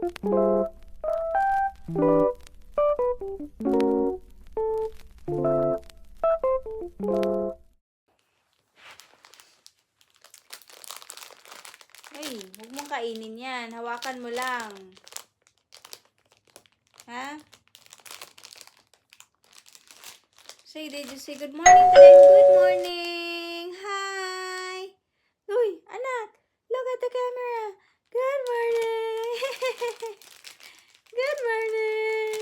Ay, huwag mong kainin yan. Hawakan mo lang. Ha? Did you say good morning to them? Good morning! Hi! Uy, anak! Look at the camera! Good morning! Good morning!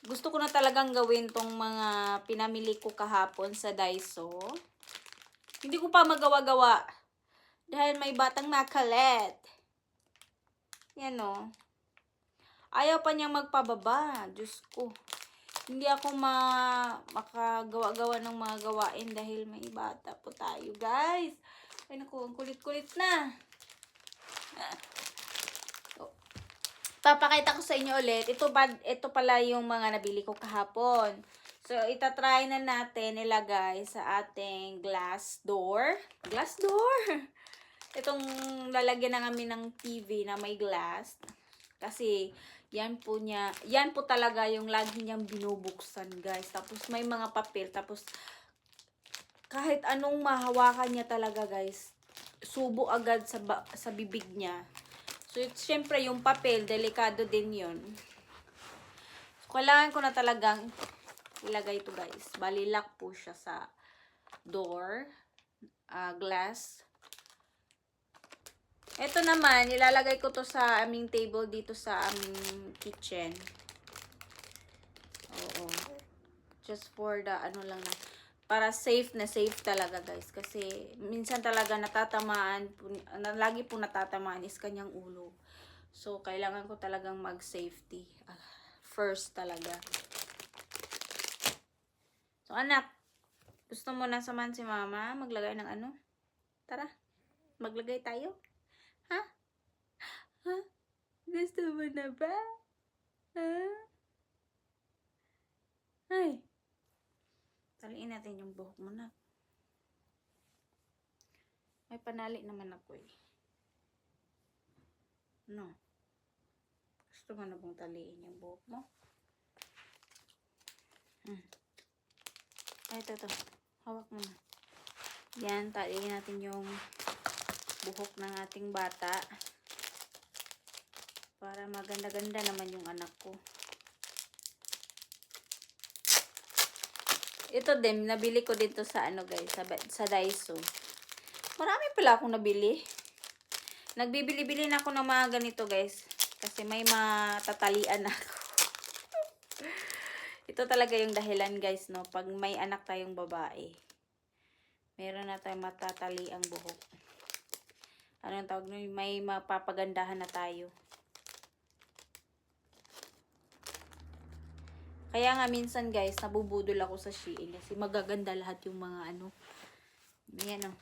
Gusto ko na talagang gawin tong mga pinamili ko kahapon sa Daiso. Hindi ko pa magawa-gawa. Dahil may batang makalet. Yan o. Ayaw pa niyang magpababa. Diyos ko. Hindi ako makagawa-gawa ng mga gawain dahil may bata po tayo, guys. Ay naku, ang kulit-kulit na. Papakita ko sa inyo ulit. Ito pala yung mga nabili ko kahapon. So, itatry na natin ilagay sa ating glass door. Glass door! Itong lalagyan na kami ng TV na may glass. Kasi, yan po talaga yung lagi niyang binubuksan, guys. Tapos, may mga papel. Tapos, kahit anong mahawakan niya talaga, guys, subo agad sa bibig niya. So, syempre, yung papel, delikado din yun. So, kailangan ko na talagang ilagay ito, guys. Bali, lock po siya sa door. Glass. Ito naman, ilalagay ko to sa aming table dito sa aming kitchen. Oo. Just for the, para safe na safe talaga, guys. Kasi, minsan talaga natatamaan, lagi po natatamaan is kanyang ulo. So, kailangan ko talagang mag-safety. First talaga. So, anak, gusto mo na samahan si mama maglagay ng ano? Tara, maglagay tayo. Ha? Ha? Gusto mo na ba? Ha? Ay. Taliin natin yung buhok mo na. May panali naman ako eh. No. Gusto mo na bang taliin yung buhok mo? Ay, ito. Hawak mo na. Yan, taliin natin yung buhok ng ating bata. Para maganda-ganda naman yung anak ko. Ito din, nabili ko dito sa guys, sa Daiso. Marami pala akong nabili. Nagbibili-bili na ako ng mga ganito, guys. Kasi may matatalian ako. Ito talaga yung dahilan, guys, no? Pag may anak tayong babae, meron na tayong matatali ang buhok. Anong tawag nun? May mapapagandahan na tayo. Kaya nga minsan, guys, nabubudol ako sa Shein kasi magaganda lahat yung mga Ayan o.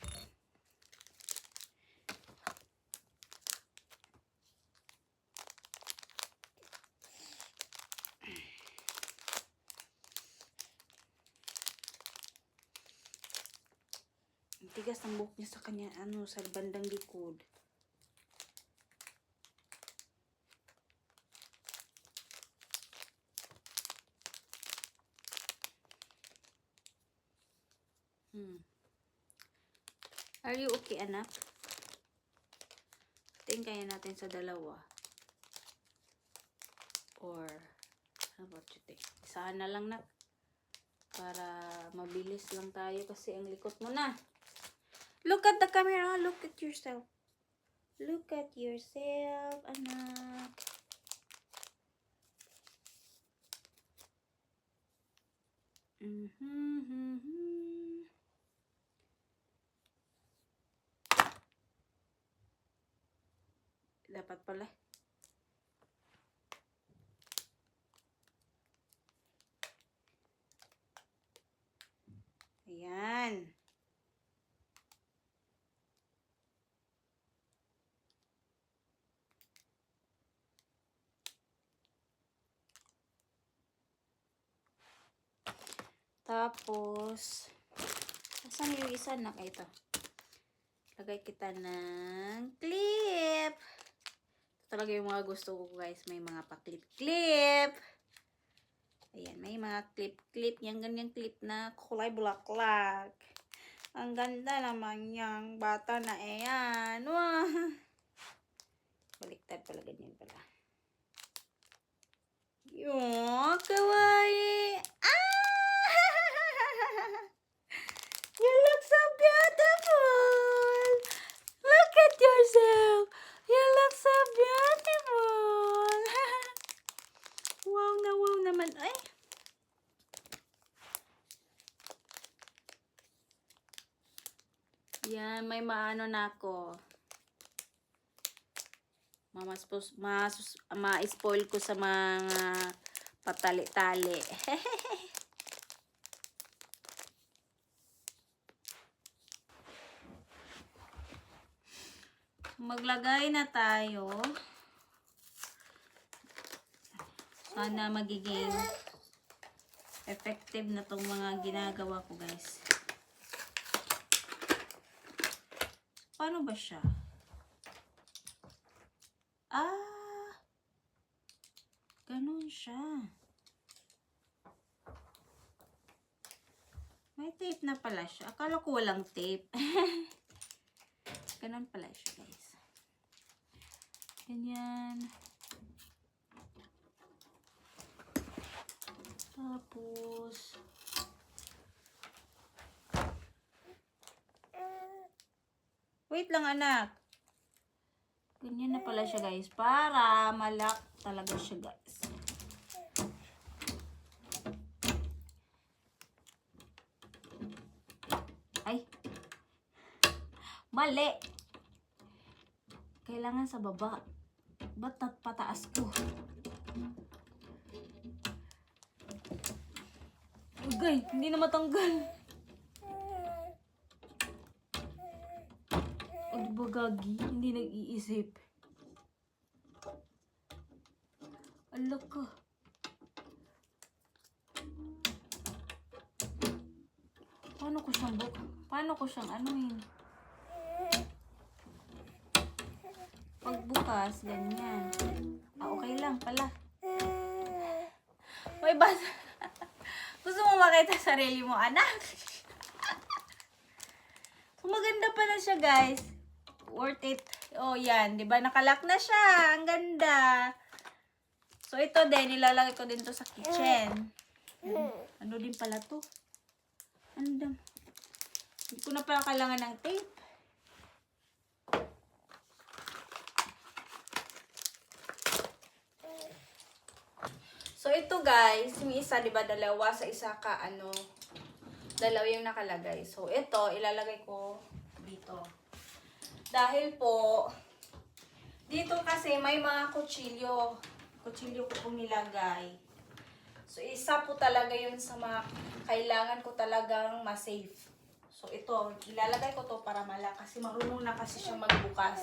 Tigas ang buhok niya sa kanya, sa bandang likod. Are you okay, anak? Tingin kaya natin sa dalawa. Or, what you think? Isahan na lang, nak. Para mabilis lang tayo kasi ang likot mo na. Look at the camera. Look at yourself. Look at yourself, anak. Dapat pala. Ayan. Tapos, asan yung isa na ito? Lagay kita ng clip. Ito talaga yung mga gusto ko guys. May mga pa-clip-clip. Ayan, may mga clip-clip. Yung ganyan clip na kulay bulaklak. Ang ganda naman yung bata na ayan. Wow. Baliktad pala, ganyan pala. Yung kawaii. Ah! You look so beautiful. Look at yourself. You look so beautiful. Wow na wow naman. Ay. Yan, may maano na ako. Ma-spoil ko sa mga patali-tali. Maglagay na tayo. Sana magiging effective na tong mga ginagawa ko guys. Paano ba siya? Ah, ganun siya. May tape na pala siya. Akala ko walang tape. Ganun pala siya, guys. Ganyan. Tapos, wait lang, anak. Ganyan na pala siya guys. Para malak talaga siya guys. Ay. Mali. Kailangan sa baba. Ba't pataas ko? Ugay, hindi na matanggal. O diba gagi? Hindi nag-iisip. Ala ka. Paano ko siyang anuhin? Pagbukas, ganyan. Ah, okay lang pala. May basa. Gusto mo makita sarili mo, anak? So, maganda pala siya, guys. Worth it. Oh, yan. Diba? Nakalak na siya. Ang ganda. So, ito din. Nilalagay ko din to sa kitchen. Ano din pala to? Ano? Hindi ko na pala kailangan ng tape. So, ito guys. Yung isa, diba? Dalawa sa isa ka, dalawa yung nakalagay. So, ito, ilalagay ko dito. Dahil po, dito kasi may mga kutsilyo. Kutsilyo ko pong nilagay. So, isa po talaga yun sa mga kailangan ko talagang ma-save. So, ito, ilalagay ko to para kasi marunong na kasi siyang magbukas.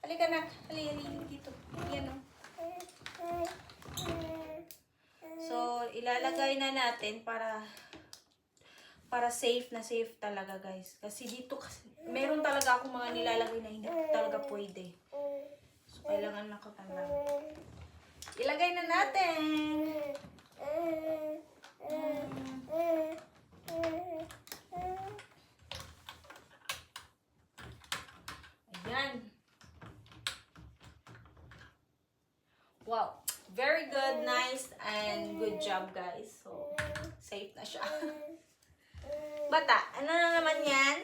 Halika na. Halika dito. Yan o. So, ilalagay na natin para safe na safe talaga, guys. Kasi dito, meron talaga akong mga nilalagay na hindi talaga pwede. So, kailangan nakatanda. Ilagay na natin. Ayan. Wow. Very good, nice, and good job, guys. So, safe na siya. Bata, ano na naman yan?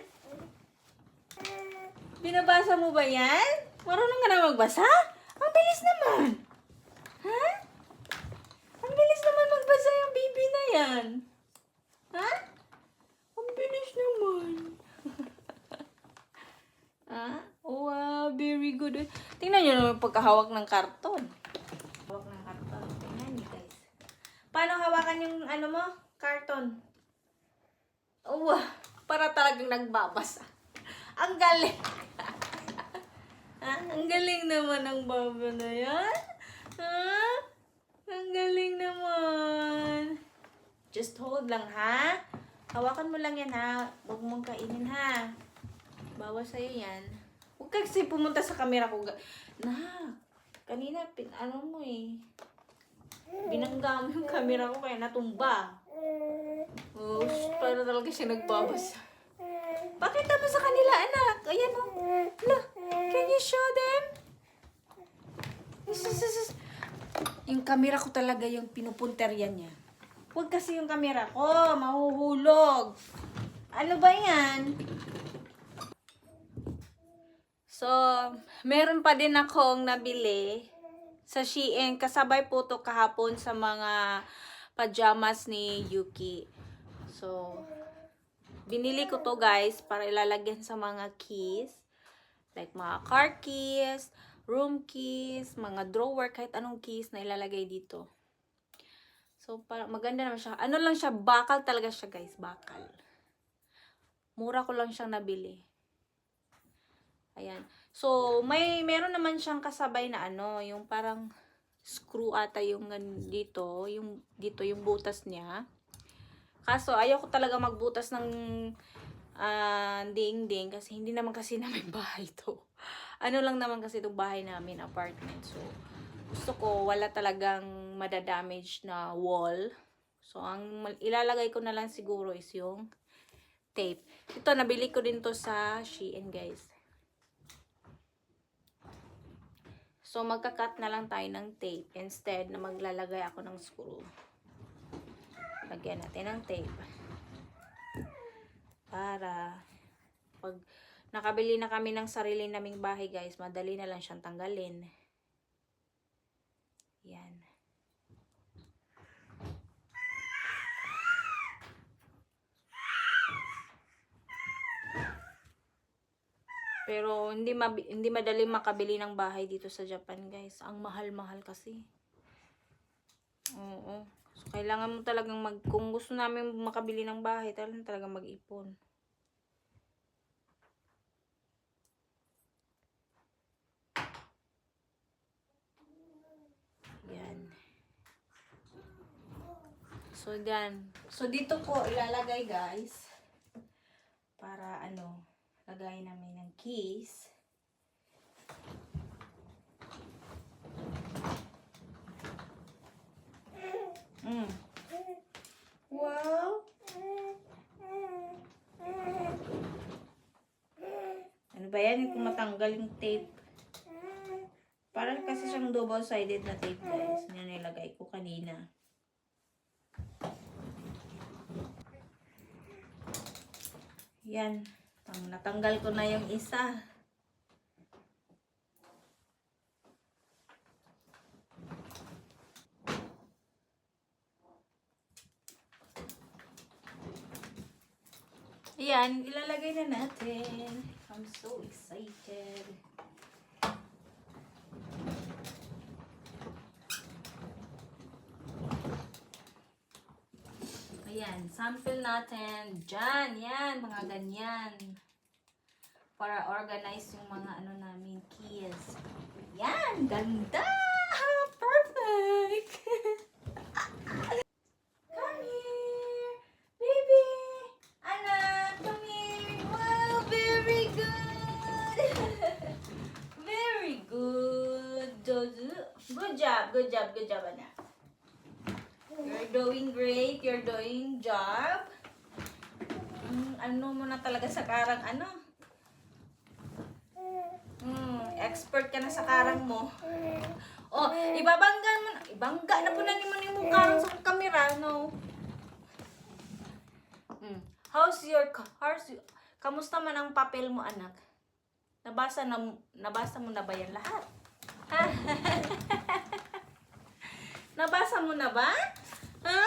Binabasa mo ba yan? Marunong ka na magbasa? Ang bilis naman. Ha? Ang bilis naman magbasa yung baby na yan. Ha? Ang bilis naman. Ha? Wow, very good. Tingnan nyo naman pagkahawak ng karton. Hawak ng karton. Tingnan nyo, guys. Paano hawakan yung karton? Wow, para talagang nagbabasa. Ang galing. Ha? Ang galing naman ng baba na yan. Ha? Ang galing naman. Just hold lang, ha? Hawakan mo lang yan, ha? Huwag mong kainin, ha? Bawas sa'yo yan. Huwag kasi pumunta sa camera ko. Kanina, ano mo eh. Binangga mo yung camera ko kaya natumba. Oh, para talaga siya nagbabasa. Pakita mo sa kanila, anak. Ayan o. Can you show them? Yung camera ko talaga yung pinupunteryan niya. Huwag kasi yung camera ko. Mahuhulog. Ano ba yan? So, meron pa din akong nabili sa Shein. Kasabay po to kahapon sa mga pajamas ni Yuki. So, binili ko to guys para ilalagyan sa mga keys. Like mga car keys, room keys, mga drawer, kahit anong keys na ilalagay dito. So, maganda naman siya. Ano lang siya, bakal talaga siya guys, bakal. Mura ko lang siyang nabili. Ayan. So, meron naman siyang kasabay na ano, yung parang screw ata yung dito, yung butas niya. Kaso, ayoko talaga magbutas ng ding-ding kasi hindi naman kasi namin bahay to. Ano lang naman kasi itong bahay namin, apartment. So, gusto ko wala talagang madadamage na wall. So, ang ilalagay ko na lang siguro is yung tape. Ito, nabili ko din to sa Shein, guys. So, magka-cut na lang tayo ng tape instead na maglalagay ako ng screw. Lagyan natin ng tape. Para pag nakabili na kami ng sarili naming bahay, guys, madali na lang siyang tanggalin. Yan. Pero hindi madali makabili ng bahay dito sa Japan, guys. Ang mahal-mahal kasi. Oo. So, kailangan mo talagang kung gusto namin makabili ng bahay, talagang mag-ipon. Yan. So, yan. So, dito ko ilalagay, guys. Para lagay namin ng keys. Wow! Ano ba yan? Kung matanggal yung tape. Parang kasi siyang double-sided na tape, guys. Yan nilagay ko kanina. Yan. Natanggal ko na yung isa. Ayan, ilalagay na natin. I'm so excited. Ayan, sample natin. Diyan, yan, mga ganyan. Para organize yung mga namin, keys. Yan, ganda! Perfect! Come here! Baby! Anak, come here! Wow, very good! Very good! Good job, anak. You're doing great. You're doing job. Ano mo na talaga sa karang expert ka na sa karang mo. Oh, ibabangga mo na. Ibangga na po na ni mo yung karang sa camera, no? Kamusta man ang papel mo, anak? Nabasa mo na ba yan lahat? Nabasa mo na ba? Ha?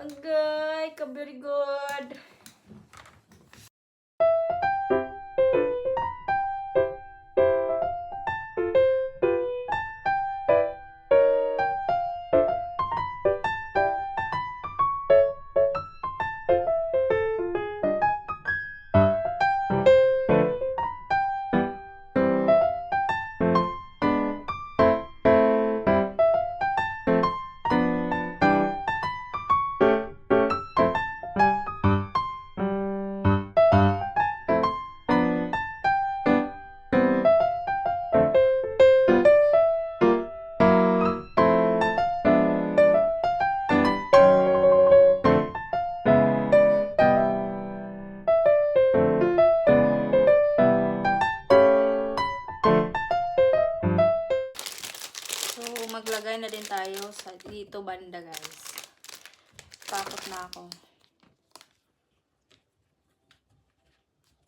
Agay, very good. sa dito banda, guys. Takot na ako.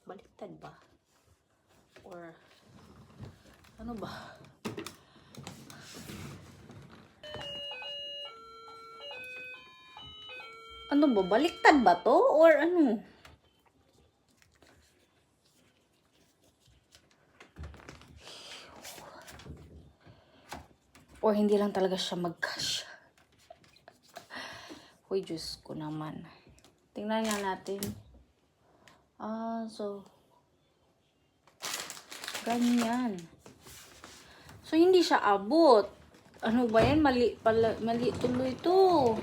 Baliktad ba? Or ano ba? Ano ba? Baliktad ba to? Or ano? Or hindi lang talaga siya mag-cash. Uy, Diyos ko naman. Tingnan nga natin. So ganyan. So, hindi siya abot. Ano ba yan? Mali tuloy ito.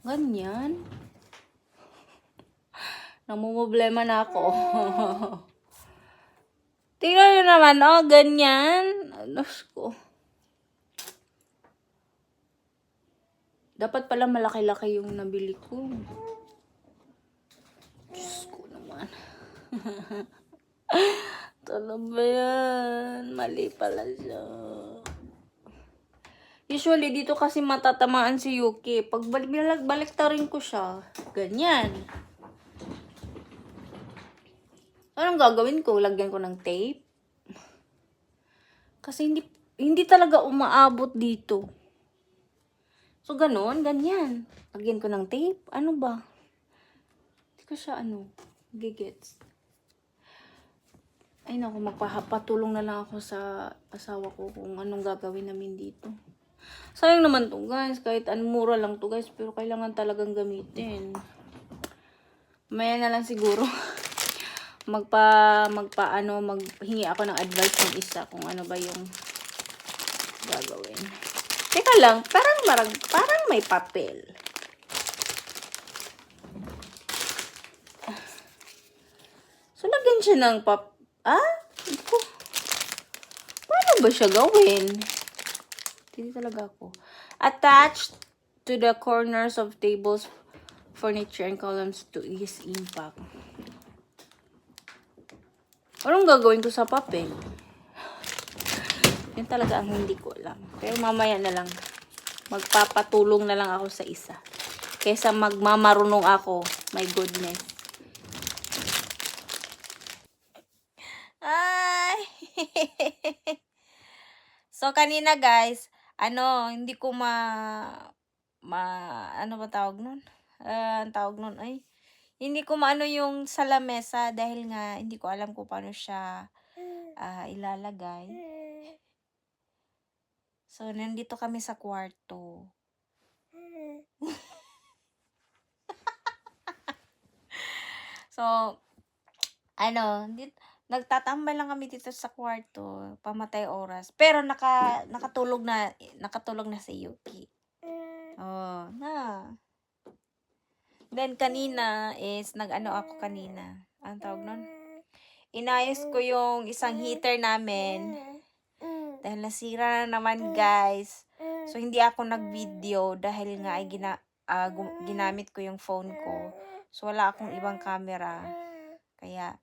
Ganyan. Namumblema na ako. Tingnan nyo naman, oh, ganyan. Alas ko. Dapat pala malaki-laki yung nabili ko. Diyos ko naman. Ano ba yan? Mali pala siya. Usually, dito kasi matatamaan si Yuki. Pag baliktarin ko siya, ganyan. Anong gagawin ko? Lagyan ko ng tape? Kasi hindi talaga umaabot dito. So, ganun, ganyan. Lagyan ko ng tape. Ano ba? Hindi ko siya, gigets. Ay, naku, magpapatulong na lang ako sa asawa ko kung anong gagawin namin dito. Sayang naman to, guys. Kahit mura lang to, guys. Pero kailangan talagang gamitin. Maya na lang siguro. Maghingi ako ng advice ng isa kung ano ba yung gagawin. Teka lang, parang may papel. So, lagyan siya ng paano ba siya gawin? Hindi talaga ako. Attached to the corners of tables, furniture, and columns to ease impact. Anong gagawin ko sa papel? Yun talaga ang hindi ko alam. Pero mamaya na lang. Magpapatulong na lang ako sa isa. Kaysa magmamarunong ako. My goodness. Ay! So, kanina guys, hindi ko ano ba tawag nun? Ang tawag nun ay, hindi ko maano yung sa lamesa dahil nga hindi ko alam kung paano siya ilalagay. So, nandito kami sa kwarto. So, nagtatambay lang kami dito sa kwarto, pamatay oras. Pero nakatulog na si Yuki. Oh, na. Then kanina is ako kanina. Ang tawag nun? Inayos ko yung isang heater namin. Dahil nasira na naman, guys. So hindi ako nag-video dahil nga ay ginamit ko yung phone ko. So wala akong ibang camera. Kaya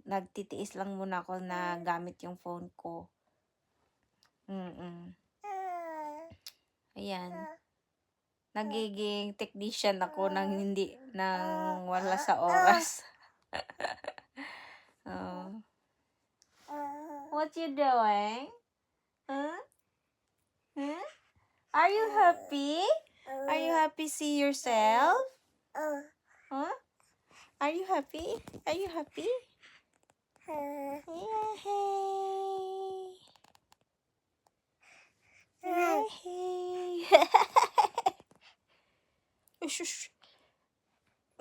nagtitiis lang muna ako na gamit yung phone ko. Ayan. Nagiging technician ako nang wala sa oras. Oh. What you doing? Huh? Huh? Are you happy? Are you happy see yourself? Huh? Are you happy? Are you happy? Yeah, hey. Yeah, hey. Shush.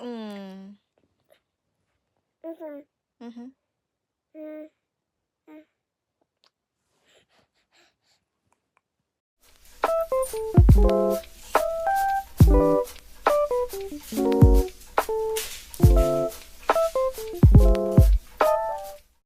Mm-hmm.